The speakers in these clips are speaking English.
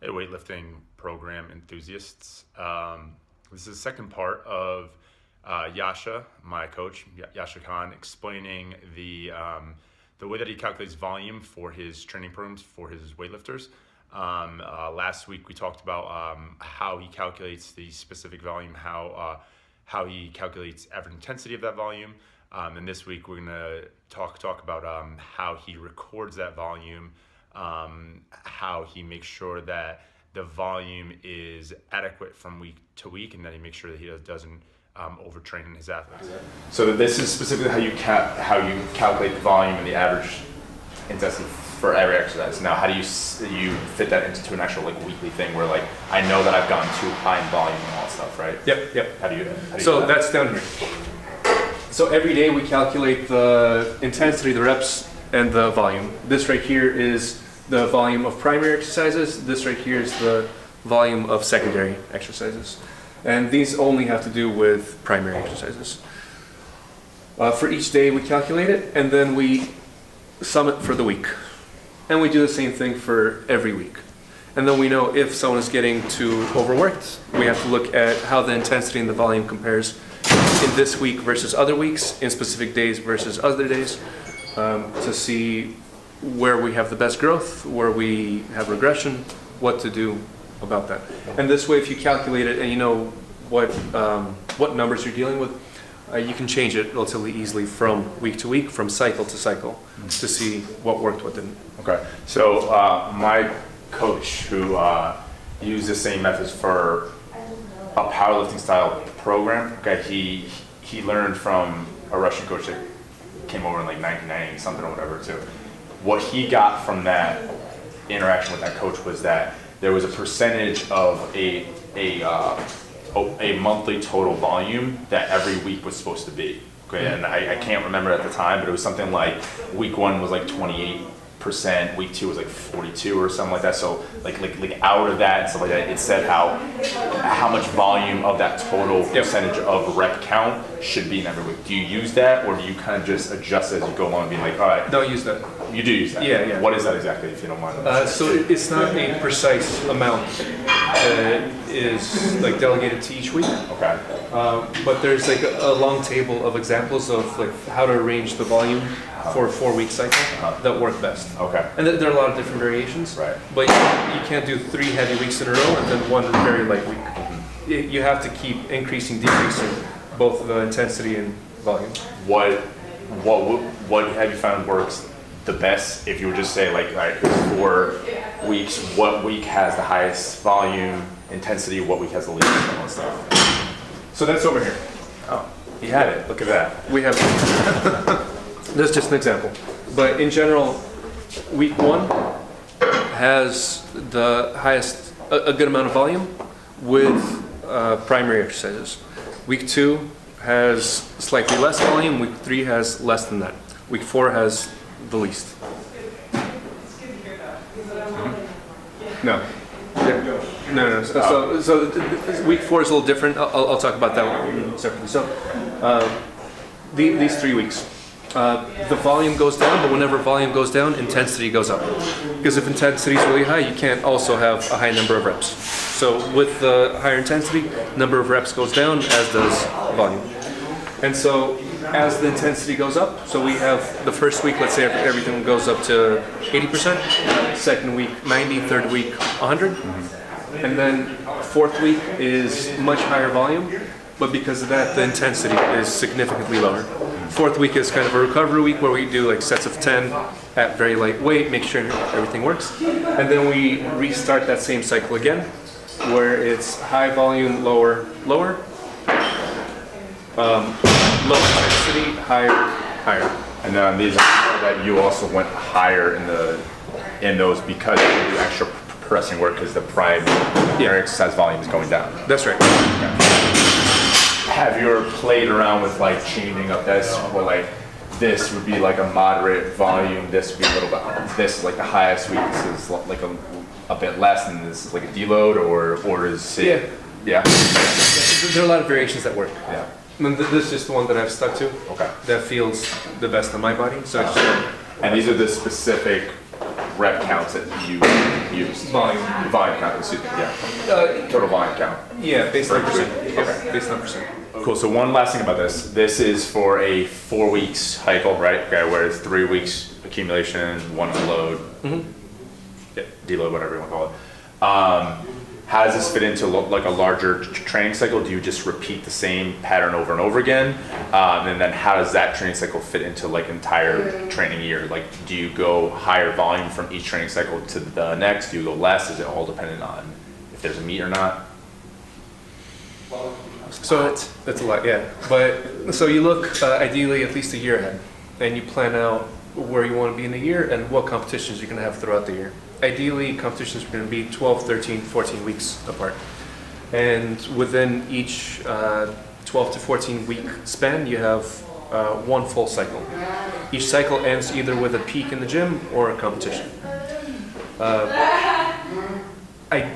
Hey, weightlifting program enthusiasts. This is the second part of Yasha, my coach, Yasha Kahn, explaining the way that he calculates volume for his training programs for his weightlifters. Last week we talked about how he calculates the specific volume, how he calculates average intensity of that volume, and this week we're gonna talk about how he records that volume. How he makes sure that the volume is adequate from week to week, and that he makes sure that he doesn't overtrain his athletes. So this is specifically how you calculate the volume and the average intensity for every exercise. Now, how do you fit that into an actual weekly thing where I know that I've gotten too high in volume and all that stuff, right? Yep. How do you so do that? That's down here. So every day we calculate the intensity, the reps, and the volume. This right here is the volume of primary exercises. This right here is the volume of secondary exercises. And these only have to do with primary exercises. For each day we calculate it, and then we sum it for the week. And we do the same thing for every week. And then we know if someone is getting too overworked, we have to look at how the intensity and the volume compares in this week versus other weeks, in specific days versus other days, to see where we have the best growth, where we have regression, what to do about that. And this way, if you calculate it and you know what numbers you're dealing with, you can change it relatively easily from week to week, from cycle to cycle, to see what worked, what didn't. Okay, so my coach, who used the same methods for a powerlifting style program, okay, he learned from a Russian coach that came over in 1990 something or whatever too. What he got from that interaction with that coach was that there was a percentage of a monthly total volume that every week was supposed to be. Okay, and I can't remember at the time, but it was something like week 1 was 28%, week 2 was 42 or something like that. So like out of that and stuff like that, it said how much volume of that total percentage of rep count should be in every week. Do you use that, or do you kind of just adjust as you go along and be like, all right? Don't use that. You do use that? Yeah. What is that exactly, if you don't mind? So it's not a precise amount that is delegated to each week. Okay. But there's a long table of examples of how to arrange the volume for a 4-week cycle that work best. Okay. And there are a lot of different variations. Right. But you can't do 3 heavy weeks in a row and then 1 very light week. You have to keep increasing, decreasing both the intensity and volume. What have you found works the best? If you would just say all right, 4 weeks, what week has the highest volume, intensity, what week has the least, and all that stuff? So that's over here. Oh, he had it. Look at that. We have. That's just an example. But in general, week 1 has the highest, a good amount of volume with primary exercises. Week 2 has slightly less volume. Week 3 has less than that. Week 4 has the least. No. Yeah. No. So week 4 is a little different. I'll talk about that one separately. So these 3 weeks, the volume goes down, but whenever volume goes down, intensity goes up. Because if intensity is really high, you can't also have a high number of reps. So with the higher intensity, number of reps goes down, as does volume. And so as the intensity goes up, so we have the first week, let's say everything goes up to 80%, second week 90, third week 100, and then 4th week is much higher volume, but because of that, the intensity is significantly lower. 4th week is kind of a recovery week where we do sets of 10 at very light weight, make sure everything works, and then we restart that same cycle again, where it's high volume, lower, low intensity, higher. And then on these that you also went higher in those because you do extra pressing work because the primary exercise volume is going down. That's right. Okay. Have you ever played around with changing up this, or this would be a moderate volume, this would be a little bit, this is the highest week, this is a bit less, and this is a deload, or is it? Yeah. There are a lot of variations that work. Yeah. And this is just the one that I've stuck to. Okay. That feels the best on my body. So it's and these are the specific rep counts that you used. Volume. Volume count, excuse me, yeah. Total volume count. Yeah, based on percent. Okay. Based on percent. Cool, so one last thing about this. This is for a 4 weeks cycle, right? Okay, where it's 3 weeks accumulation, 1 load, yeah, deload, whatever you want to call it. How does this fit into like a larger training cycle? Do you just repeat the same pattern over and over again? And then how does that training cycle fit into like entire training year? Like, do you go higher volume from each training cycle to the next? Do you go less? Is it all dependent on if there's a meet or not? So that's a lot, yeah. But so you look ideally at least a year ahead, and you plan out where you want to be in a year and what competitions you're going to have throughout the year. Ideally, competitions are going to be 12, 13, 14 weeks apart. And within each 12 to 14 week span, you have one full cycle. Each cycle ends either with a peak in the gym or a competition.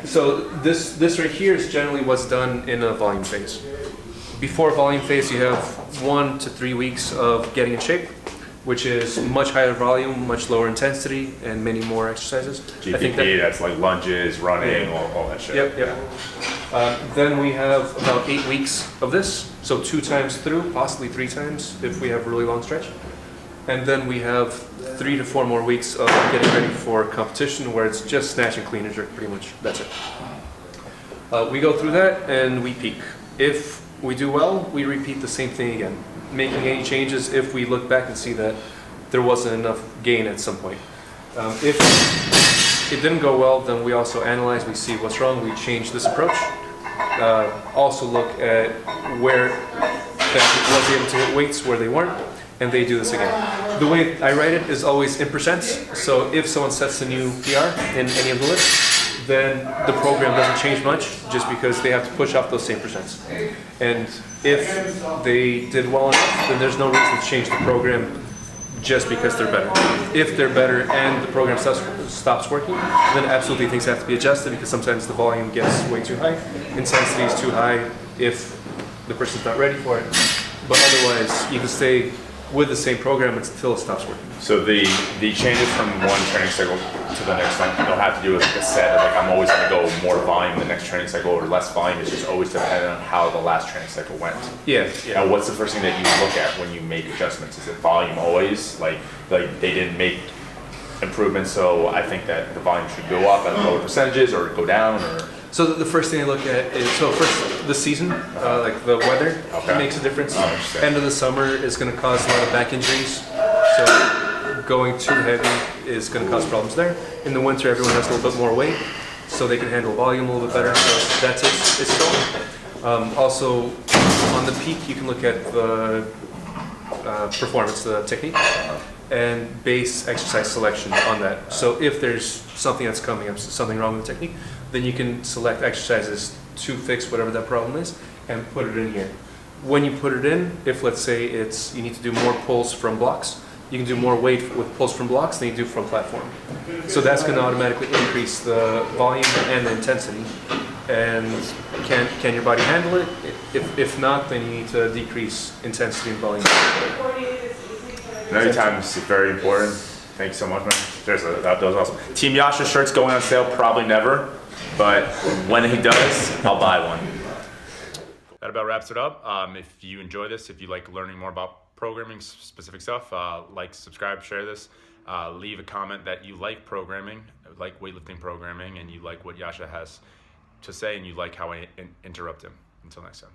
So this right here is generally what's done in a volume phase. Before volume phase, you have 1 to 3 weeks of getting in shape, which is much higher volume, much lower intensity, and many more exercises. GPP, I think that's like lunges, running, all that shit. Yep. Then we have about 8 weeks of this, so 2 times through, possibly 3 times if we have a really long stretch. And then we have 3 to 4 more weeks of getting ready for competition, where it's just snatch and clean and jerk, pretty much. That's it. We go through that and we peak. If we do well, we repeat the same thing again, making any changes if we look back and see that there wasn't enough gain at some point. If it didn't go well, then we also analyze, we see what's wrong, we change this approach. Also look at where that was able to hit weights where they weren't, and they do this again. The way I write it is always in percents, so if someone sets a new PR in any of the lifts, then the program doesn't change much, just because they have to push off those same percents. And if they did well enough, then there's no reason to change the program just because they're better. If they're better and the program stops working, then absolutely things have to be adjusted, because sometimes the volume gets way too high, intensity is too high if the person's not ready for it. But otherwise, you can stay with the same program until it stops working. So the changes from one training cycle to the next one don't have to do with like a set, like I'm always going to go more volume the next training cycle or less volume. It's just always dependent on how the last training cycle went. Yeah. Now, what's the first thing that you look at when you make adjustments? Is it volume always? Like they didn't make improvements, so I think that the volume should go up at lower percentages or go down, or? So the first thing I look at is, so first the season, like the weather, makes a difference. End of the summer is going to cause a lot of back injuries, so going too heavy is going to cause problems there. In the winter, everyone has a little bit more weight, so they can handle volume a little bit better. So that's its goal. Also, on the peak, you can look at the performance, the technique, and base exercise selection on that. So if there's something that's coming up, something wrong with the technique, then you can select exercises to fix whatever that problem is and put it in here. When you put it in, if let's say you need to do more pulls from blocks, you can do more weight with pulls from blocks than you do from platform. So that's going to automatically increase the volume and the intensity. And can your body handle it? If not, then you need to decrease intensity and volume. Many times it's very important. Thank you so much, man. That was awesome. Team Yasha shirt's going on sale, probably never, but when he does, I'll buy one. That about wraps it up. If you enjoy this, if you like learning more about programming specific stuff, like, subscribe, share this. Leave a comment that you like programming, like weightlifting programming, and you like what Yasha has to say, and you like how I interrupt him. Until next time.